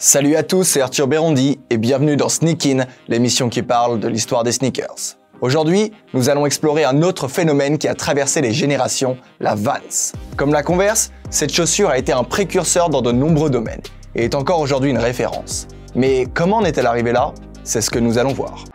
Salut à tous, c'est Arthur Bérondi et bienvenue dans Sneak In, l'émission qui parle de l'histoire des sneakers. Aujourd'hui, nous allons explorer un autre phénomène qui a traversé les générations, la Vans. Comme la Converse, cette chaussure a été un précurseur dans de nombreux domaines et est encore aujourd'hui une référence. Mais comment en est-elle arrivée là? C'est ce que nous allons voir.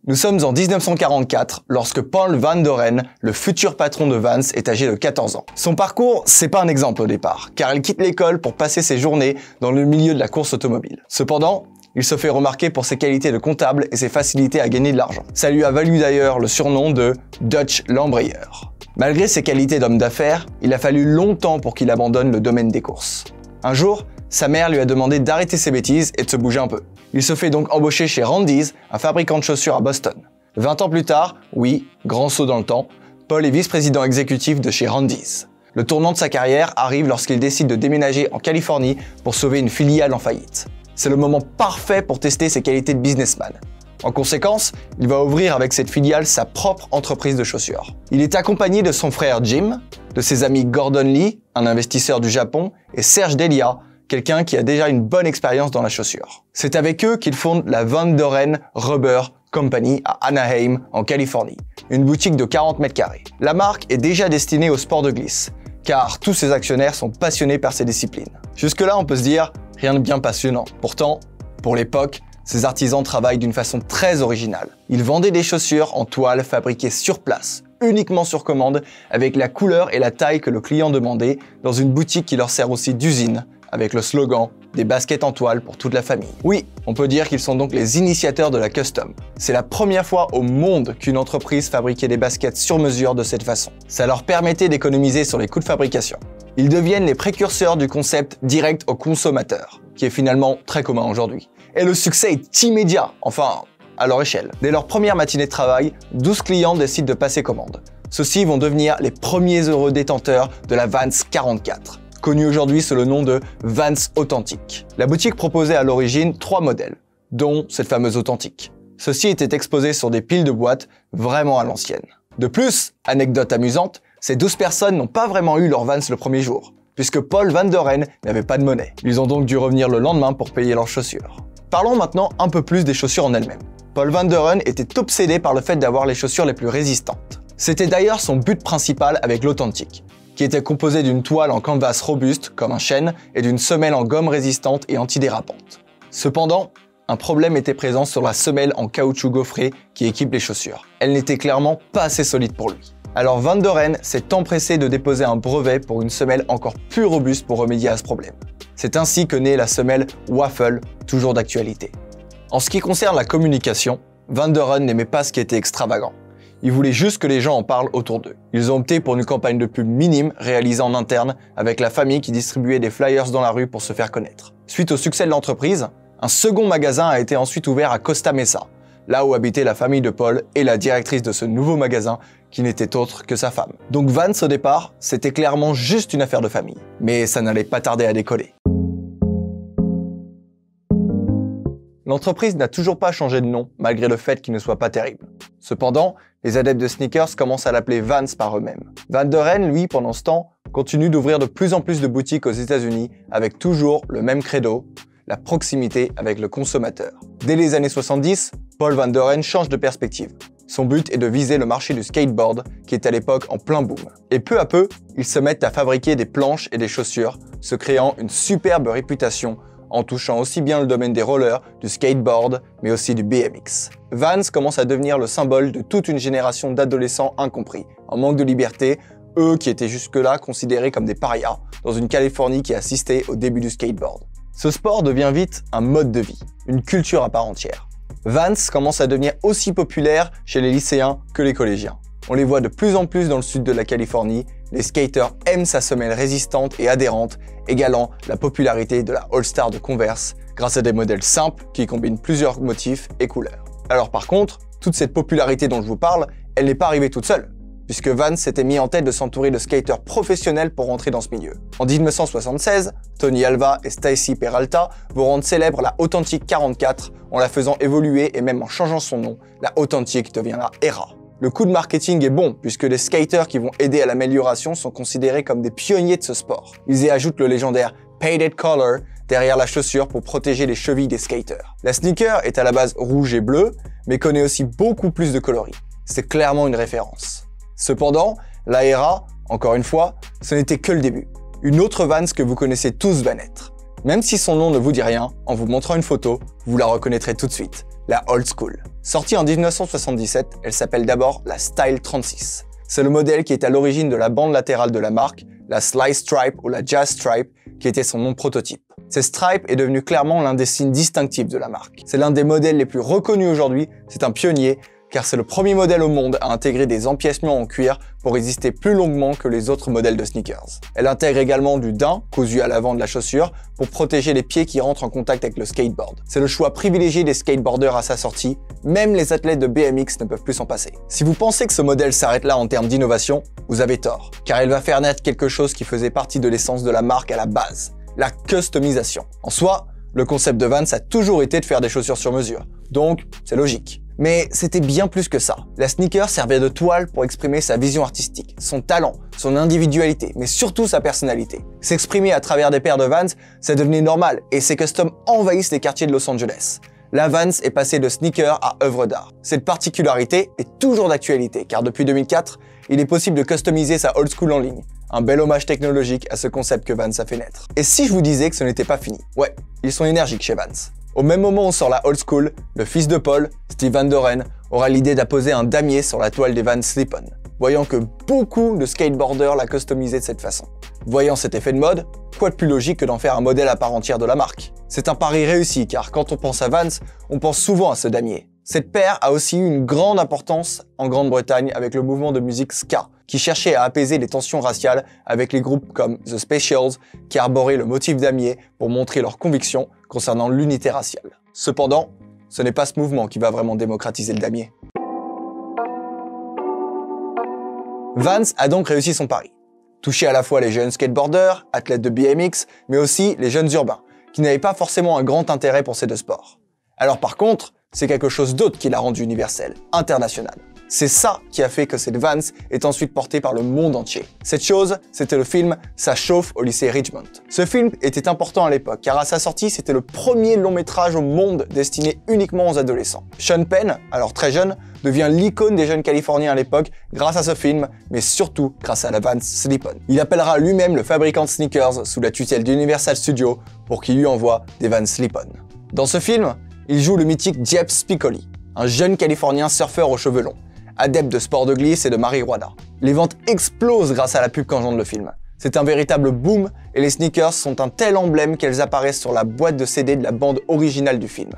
Nous sommes en 1944 lorsque Paul Van Doren, le futur patron de Vans, est âgé de 14 ans. Son parcours, c'est pas un exemple au départ, car il quitte l'école pour passer ses journées dans le milieu de la course automobile. Cependant, il se fait remarquer pour ses qualités de comptable et ses facilités à gagner de l'argent. Ça lui a valu d'ailleurs le surnom de Dutch l'embrayeur. Malgré ses qualités d'homme d'affaires, il a fallu longtemps pour qu'il abandonne le domaine des courses. Un jour, sa mère lui a demandé d'arrêter ses bêtises et de se bouger un peu. Il se fait donc embaucher chez Randy's, un fabricant de chaussures à Boston. 20 ans plus tard, oui, grand saut dans le temps, Paul est vice-président exécutif de chez Randy's. Le tournant de sa carrière arrive lorsqu'il décide de déménager en Californie pour sauver une filiale en faillite. C'est le moment parfait pour tester ses qualités de businessman. En conséquence, il va ouvrir avec cette filiale sa propre entreprise de chaussures. Il est accompagné de son frère Jim, de ses amis Gordon Lee, un investisseur du Japon, et Serge Delia, quelqu'un qui a déjà une bonne expérience dans la chaussure. C'est avec eux qu'il fonde la Van Doren Rubber Company à Anaheim, en Californie, une boutique de 40 mètres carrés. La marque est déjà destinée au sport de glisse, car tous ses actionnaires sont passionnés par ces disciplines. Jusque-là, on peut se dire, rien de bien passionnant. Pourtant, pour l'époque, ces artisans travaillent d'une façon très originale. Ils vendaient des chaussures en toile fabriquées sur place, uniquement sur commande, avec la couleur et la taille que le client demandait, dans une boutique qui leur sert aussi d'usine, avec le slogan « Des baskets en toile pour toute la famille ». Oui, on peut dire qu'ils sont donc les initiateurs de la custom. C'est la première fois au monde qu'une entreprise fabriquait des baskets sur mesure de cette façon. Ça leur permettait d'économiser sur les coûts de fabrication. Ils deviennent les précurseurs du concept direct au consommateur, qui est finalement très commun aujourd'hui. Et le succès est immédiat, enfin, à leur échelle. Dès leur première matinée de travail, 12 clients décident de passer commande. Ceux-ci vont devenir les premiers heureux détenteurs de la Vans 44. Connu aujourd'hui sous le nom de Vans Authentique. La boutique proposait à l'origine 3 modèles, dont cette fameuse Authentique. Ceux-ci étaient exposés sur des piles de boîtes vraiment à l'ancienne. De plus, anecdote amusante, ces 12 personnes n'ont pas vraiment eu leur Vans le premier jour, puisque Paul Van Doren n'avait pas de monnaie. Ils ont donc dû revenir le lendemain pour payer leurs chaussures. Parlons maintenant un peu plus des chaussures en elles-mêmes. Paul Van Doren était obsédé par le fait d'avoir les chaussures les plus résistantes. C'était d'ailleurs son but principal avec l'Authentique, qui était composé d'une toile en canvas robuste, comme un chêne, et d'une semelle en gomme résistante et antidérapante. Cependant, un problème était présent sur la semelle en caoutchouc gaufré qui équipe les chaussures. Elle n'était clairement pas assez solide pour lui. Alors Van Doren s'est empressé de déposer un brevet pour une semelle encore plus robuste pour remédier à ce problème. C'est ainsi que naît la semelle Waffle, toujours d'actualité. En ce qui concerne la communication, Van Doren n'aimait pas ce qui était extravagant. Ils voulaient juste que les gens en parlent autour d'eux. Ils ont opté pour une campagne de pub minime réalisée en interne avec la famille qui distribuait des flyers dans la rue pour se faire connaître. Suite au succès de l'entreprise, un second magasin a été ensuite ouvert à Costa Mesa, là où habitait la famille de Paul et la directrice de ce nouveau magasin qui n'était autre que sa femme. Donc Vans au départ, c'était clairement juste une affaire de famille. Mais ça n'allait pas tarder à décoller. L'entreprise n'a toujours pas changé de nom, malgré le fait qu'il ne soit pas terrible. Cependant, les adeptes de sneakers commencent à l'appeler Vans par eux-mêmes. Van Doren, lui, pendant ce temps, continue d'ouvrir de plus en plus de boutiques aux États-Unis avec toujours le même credo, la proximité avec le consommateur. Dès les années 70, Paul Van Doren change de perspective. Son but est de viser le marché du skateboard, qui est à l'époque en plein boom. Et peu à peu, ils se mettent à fabriquer des planches et des chaussures, se créant une superbe réputation en touchant aussi bien le domaine des rollers, du skateboard, mais aussi du BMX. Vans commence à devenir le symbole de toute une génération d'adolescents incompris, en manque de liberté, eux qui étaient jusque-là considérés comme des parias, dans une Californie qui assistait au début du skateboard. Ce sport devient vite un mode de vie, une culture à part entière. Vans commence à devenir aussi populaire chez les lycéens que les collégiens. On les voit de plus en plus dans le sud de la Californie, les skaters aiment sa semelle résistante et adhérente, égalant la popularité de la All-Star de Converse, grâce à des modèles simples qui combinent plusieurs motifs et couleurs. Alors par contre, toute cette popularité dont je vous parle, elle n'est pas arrivée toute seule, puisque Vans s'était mis en tête de s'entourer de skateurs professionnels pour rentrer dans ce milieu. En 1976, Tony Alva et Stacy Peralta vont rendre célèbre la Authentic 44 en la faisant évoluer et même en changeant son nom, la Authentic deviendra Era. Le coup de marketing est bon puisque les skaters qui vont aider à l'amélioration sont considérés comme des pionniers de ce sport. Ils y ajoutent le légendaire Painted Collar derrière la chaussure pour protéger les chevilles des skaters. La sneaker est à la base rouge et bleu, mais connaît aussi beaucoup plus de coloris. C'est clairement une référence. Cependant, la Era, encore une fois, ce n'était que le début. Une autre Vans que vous connaissez tous va naître. Même si son nom ne vous dit rien, en vous montrant une photo, vous la reconnaîtrez tout de suite. La Old School. Sortie en 1977, elle s'appelle d'abord la Style 36. C'est le modèle qui est à l'origine de la bande latérale de la marque, la Slice Stripe ou la Jazz Stripe, qui était son nom prototype. Cette stripe est devenue clairement l'un des signes distinctifs de la marque. C'est l'un des modèles les plus reconnus aujourd'hui, c'est un pionnier, car c'est le premier modèle au monde à intégrer des empiècements en cuir pour résister plus longuement que les autres modèles de sneakers. Elle intègre également du daim cousu à l'avant de la chaussure pour protéger les pieds qui rentrent en contact avec le skateboard. C'est le choix privilégié des skateboarders à sa sortie, même les athlètes de BMX ne peuvent plus s'en passer. Si vous pensez que ce modèle s'arrête là en termes d'innovation, vous avez tort, car elle va faire naître quelque chose qui faisait partie de l'essence de la marque à la base, la customisation. En soi, le concept de Vans a toujours été de faire des chaussures sur mesure, donc c'est logique. Mais c'était bien plus que ça. La sneaker servait de toile pour exprimer sa vision artistique, son talent, son individualité, mais surtout sa personnalité. S'exprimer à travers des paires de Vans, ça devenait normal et ces customs envahissent les quartiers de Los Angeles. La Vans est passée de sneaker à œuvre d'art. Cette particularité est toujours d'actualité car depuis 2004, il est possible de customiser sa old school en ligne. Un bel hommage technologique à ce concept que Vans a fait naître. Et si je vous disais que ce n'était pas fini? Ouais, ils sont énergiques chez Vans. Au même moment où sort la old school, le fils de Paul, Steve Van Doren, aura l'idée d'apposer un damier sur la toile des Vans Slip-On, voyant que beaucoup de skateboarders la customisaient de cette façon. Voyant cet effet de mode, quoi de plus logique que d'en faire un modèle à part entière de la marque? C'est un pari réussi car quand on pense à Vans, on pense souvent à ce damier. Cette paire a aussi eu une grande importance en Grande-Bretagne avec le mouvement de musique ska, qui cherchait à apaiser les tensions raciales avec les groupes comme The Specials qui arboraient le motif damier pour montrer leurs convictions concernant l'unité raciale. Cependant, ce n'est pas ce mouvement qui va vraiment démocratiser le damier. Vans a donc réussi son pari. Toucher à la fois les jeunes skateboarders, athlètes de BMX, mais aussi les jeunes urbains, qui n'avaient pas forcément un grand intérêt pour ces deux sports. Alors par contre, c'est quelque chose d'autre qui l'a rendu universel, international. C'est ça qui a fait que cette Vans est ensuite portée par le monde entier. Cette chose, c'était le film Ça chauffe au lycée Richmond. Ce film était important à l'époque, car à sa sortie, c'était le premier long métrage au monde destiné uniquement aux adolescents. Sean Penn, alors très jeune, devient l'icône des jeunes Californiens à l'époque grâce à ce film, mais surtout grâce à la Vans Slip-On. Il appellera lui-même le fabricant de sneakers sous la tutelle d'Universal Studios pour qu'il lui envoie des Vans Slip-On. Dans ce film, il joue le mythique Jeff Spicoli, un jeune Californien surfeur aux cheveux longs, adepte de sport de glisse et de marijuana. Les ventes explosent grâce à la pub qu'engendre le film. C'est un véritable boom et les sneakers sont un tel emblème qu'elles apparaissent sur la boîte de CD de la bande originale du film.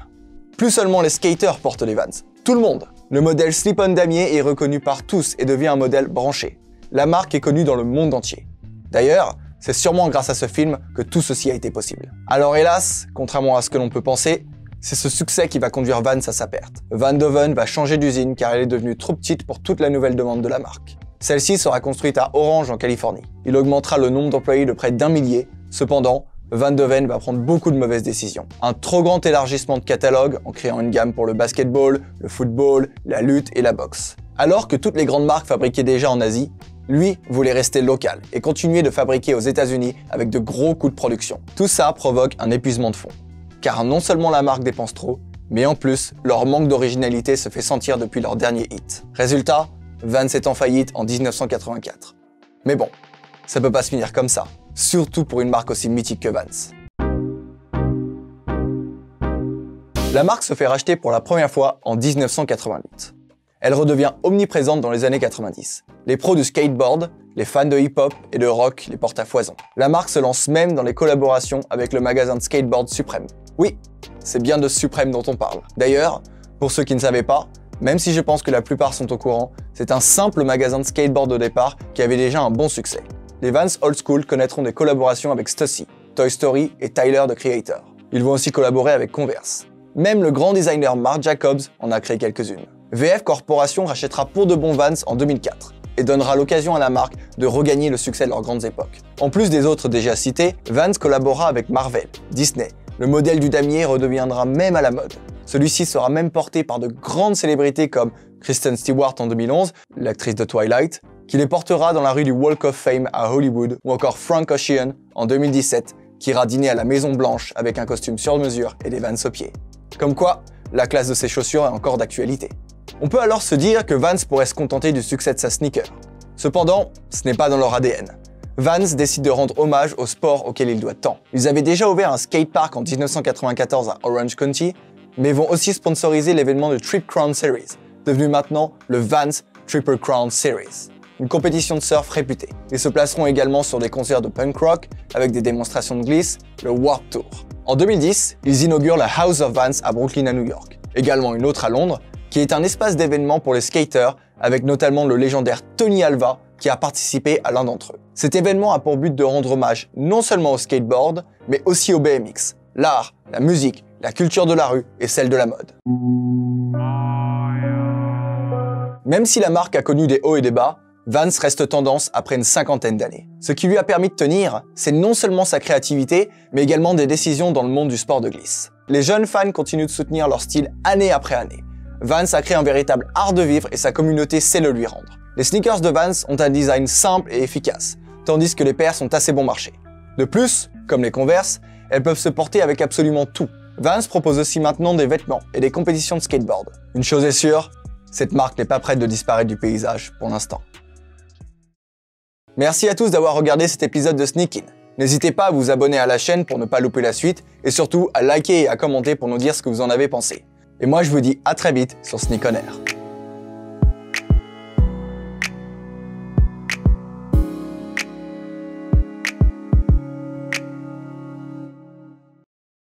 Plus seulement les skaters portent les Vans, tout le monde. Le modèle Slip-On damier est reconnu par tous et devient un modèle branché. La marque est connue dans le monde entier. D'ailleurs, c'est sûrement grâce à ce film que tout ceci a été possible. Alors hélas, contrairement à ce que l'on peut penser, c'est ce succès qui va conduire Vans à sa perte. Van Doven va changer d'usine car elle est devenue trop petite pour toute la nouvelle demande de la marque. Celle-ci sera construite à Orange en Californie. Il augmentera le nombre d'employés de près d'1 millier. Cependant, Van Doven va prendre beaucoup de mauvaises décisions. Un trop grand élargissement de catalogue en créant une gamme pour le basketball, le football, la lutte et la boxe. Alors que toutes les grandes marques fabriquaient déjà en Asie, lui voulait rester local et continuer de fabriquer aux États-Unis avec de gros coûts de production. Tout ça provoque un épuisement de fonds. Car non seulement la marque dépense trop, mais en plus, leur manque d'originalité se fait sentir depuis leur dernier hit. Résultat, Vans est en faillite en 1984. Mais bon, ça peut pas se finir comme ça, surtout pour une marque aussi mythique que Vans. La marque se fait racheter pour la première fois en 1988. Elle redevient omniprésente dans les années 90. Les pros du skateboard, les fans de hip-hop et de rock les portent à foison. La marque se lance même dans les collaborations avec le magasin de skateboard Supreme. Oui, c'est bien de Supreme dont on parle. D'ailleurs, pour ceux qui ne savaient pas, même si je pense que la plupart sont au courant, c'est un simple magasin de skateboard au départ qui avait déjà un bon succès. Les Vans Old School connaîtront des collaborations avec Stussy, Toy Story et Tyler the Creator. Ils vont aussi collaborer avec Converse. Même le grand designer Marc Jacobs en a créé quelques-unes. VF Corporation rachètera pour de bon Vans en 2004. et donnera l'occasion à la marque de regagner le succès de leurs grandes époques. En plus des autres déjà cités, Vans collabora avec Marvel, Disney. Le modèle du damier redeviendra même à la mode. Celui-ci sera même porté par de grandes célébrités comme Kristen Stewart en 2011, l'actrice de Twilight, qui les portera dans la rue du Walk of Fame à Hollywood, ou encore Frank Ocean en 2017, qui ira dîner à la Maison Blanche avec un costume sur mesure et des Vans aux pieds. Comme quoi, la classe de ces chaussures est encore d'actualité. On peut alors se dire que Vans pourrait se contenter du succès de sa sneaker. Cependant, ce n'est pas dans leur ADN. Vans décide de rendre hommage au sport auquel il doit tant. Ils avaient déjà ouvert un skatepark en 1994 à Orange County, mais vont aussi sponsoriser l'événement de Triple Crown Series, devenu maintenant le Vans Triple Crown Series, une compétition de surf réputée. Ils se placeront également sur des concerts de punk rock avec des démonstrations de glisse, le Warp Tour. En 2010, ils inaugurent la House of Vans à Brooklyn à New York, également une autre à Londres, qui est un espace d'événements pour les skaters avec notamment le légendaire Tony Alva qui a participé à l'un d'entre eux. Cet événement a pour but de rendre hommage non seulement au skateboard, mais aussi au BMX, l'art, la musique, la culture de la rue et celle de la mode. Même si la marque a connu des hauts et des bas, Vans reste tendance après une cinquantaine d'années. Ce qui lui a permis de tenir, c'est non seulement sa créativité, mais également des décisions dans le monde du sport de glisse. Les jeunes fans continuent de soutenir leur style année après année. Vans a créé un véritable art de vivre et sa communauté sait le lui rendre. Les sneakers de Vans ont un design simple et efficace, tandis que les paires sont assez bon marché. De plus, comme les Converse, elles peuvent se porter avec absolument tout. Vans propose aussi maintenant des vêtements et des compétitions de skateboard. Une chose est sûre, cette marque n'est pas prête de disparaître du paysage pour l'instant. Merci à tous d'avoir regardé cet épisode de Sneak In. N'hésitez pas à vous abonner à la chaîne pour ne pas louper la suite et surtout à liker et à commenter pour nous dire ce que vous en avez pensé. Et moi je vous dis à très vite sur Sneak On Air.